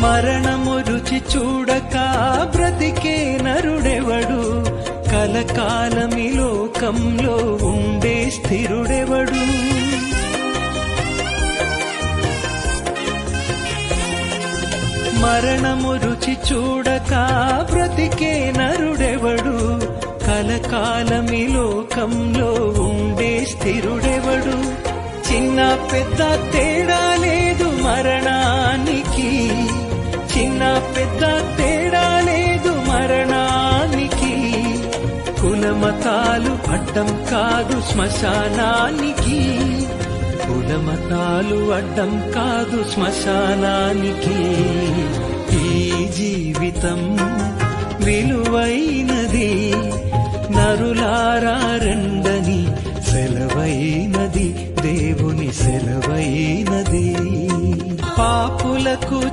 మరణము రుచి చూడక బ్రతికే నరుడెవడు, కలకాలమి లోకంలో ఉండే స్థిరుడెవడు. మరణము రుచి చూడక బ్రతికే నరుడెవడు, కలకాలమి లోకంలో ఉండే స్థిరుడెవడు. చిన్న పెద్ద తేడా లేదు మరణానికి, చిన్న పెద్ద తేడా లేదు మరణానికి. కులమతాలు అడ్డం కాదు శ్మశానానికి, కులమతాలు అడ్డం కాదు శ్మశానానికి. ఈ జీవితం విలువైనది, నరులారా రండని సెలవైనది, దేవుని సెలవైనది. పాపులకు